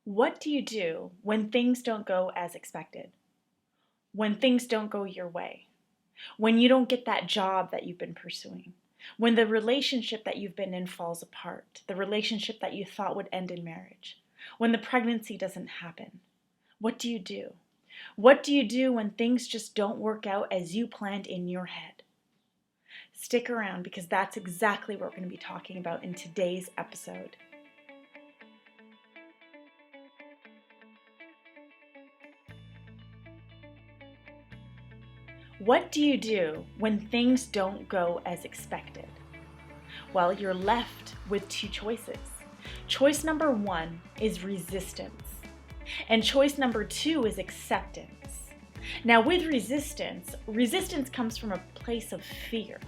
What do you do when things don't go as expected? When things don't go your way? When you don't get that job that you've been pursuing? When the relationship that you've been in falls apart? The relationship that you thought would end in marriage? When the pregnancy doesn't happen? What do you do? What do you do when things just don't work out as you planned in your head? Stick around because that's exactly what we're going to be talking about in today's episode. What do you do when things don't go as expected? Well, you're left with two choices. Choice number one is resistance, and choice number two is acceptance. Now, with resistance comes from a place of fear.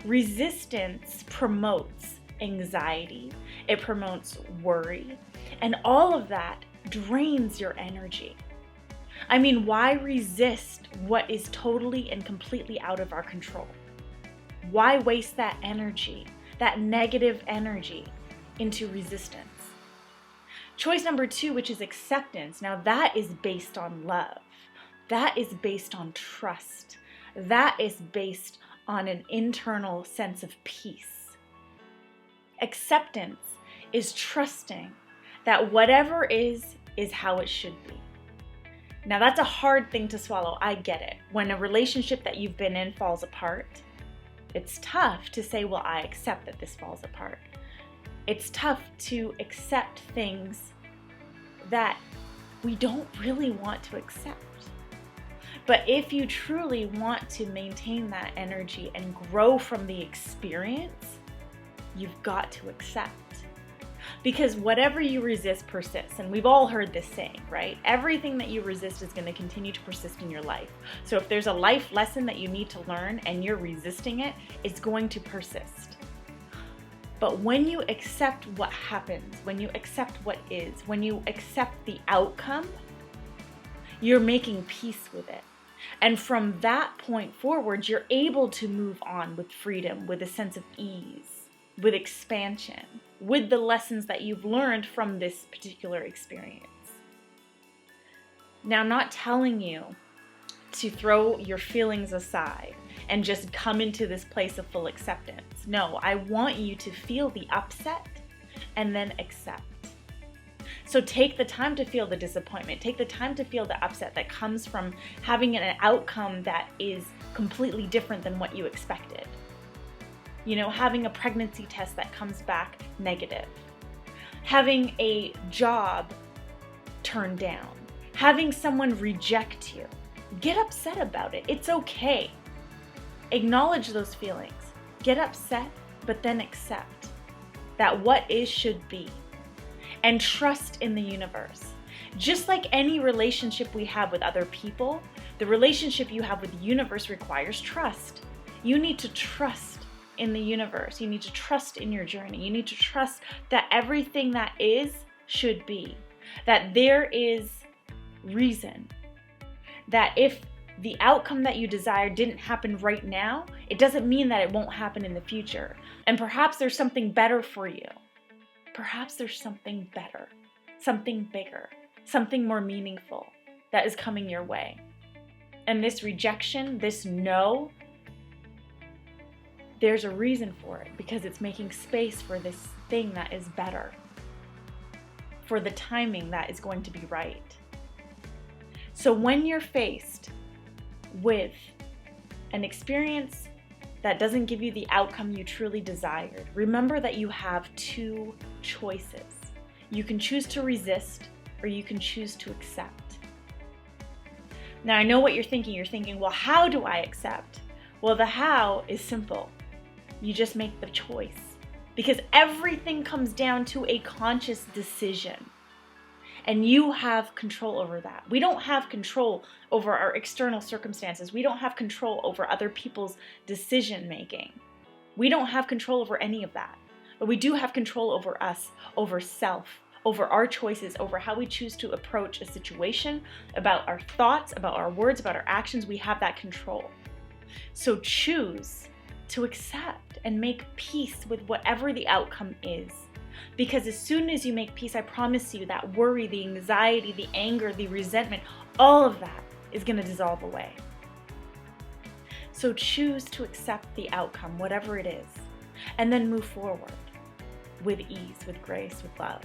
Resistance promotes anxiety, it promotes worry, and all of that drains your energy. I mean, why resist what is totally and completely out of our control? Why waste that energy, that negative energy, into resistance? Choice number two, which is acceptance, now that is based on love. That is based on trust. That is based on an internal sense of peace. Acceptance is trusting that whatever is how it should be. Now that's a hard thing to swallow, I get it. When a relationship that you've been in falls apart, it's tough to say, well, I accept that this falls apart. It's tough to accept things that we don't really want to accept. But if you truly want to maintain that energy and grow from the experience, you've got to accept. Because whatever you resist persists, and we've all heard this saying, right? Everything that you resist is going to continue to persist in your life. So if there's a life lesson that you need to learn and you're resisting it, it's going to persist. But when you accept what happens, when you accept what is, when you accept the outcome, you're making peace with it. And from that point forward, you're able to move on with freedom, with a sense of ease, with expansion, with the lessons that you've learned from this particular experience. Now, I'm not telling you to throw your feelings aside and just come into this place of full acceptance. No, I want you to feel the upset and then accept. So take the time to feel the disappointment. Take the time to feel the upset that comes from having an outcome that is completely different than what you expected. You know, having a pregnancy test that comes back negative. Having a job turned down. Having someone reject you. Get upset about it. It's okay. Acknowledge those feelings. Get upset, but then accept that what is should be. And trust in the universe. Just like any relationship we have with other people, the relationship you have with the universe requires trust. You need to trust in the universe. You need to trust in your journey. You need to trust that everything that is should be. That there is reason. That if the outcome that you desire didn't happen right now, it doesn't mean that it won't happen in the future. And perhaps there's something better for you. Perhaps there's something better, something bigger, something more meaningful that is coming your way. And this rejection, this no, there's a reason for it because it's making space for this thing that is better, for the timing that is going to be right. So when you're faced with an experience that doesn't give you the outcome you truly desired, remember that you have two choices. You can choose to resist or you can choose to accept. Now I know what you're thinking. You're thinking, well, how do I accept? Well, the how is simple. You just make the choice. Because everything comes down to a conscious decision. And you have control over that. We don't have control over our external circumstances. We don't have control over other people's decision making. We don't have control over any of that. But we do have control over us, over self, over our choices, over how we choose to approach a situation, about our thoughts, about our words, about our actions. We have that control. So choose to accept and make peace with whatever the outcome is. Because as soon as you make peace, I promise you that worry, the anxiety, the anger, the resentment, all of that is going to dissolve away. So choose to accept the outcome, whatever it is, and then move forward with ease, with grace, with love.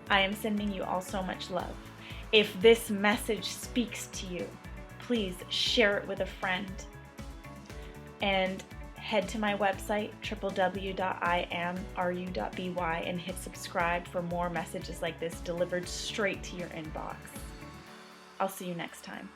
I am sending you all so much love. If this message speaks to you, please share it with a friend and head to my website, www.imru.by, and hit subscribe for more messages like this delivered straight to your inbox. I'll see you next time.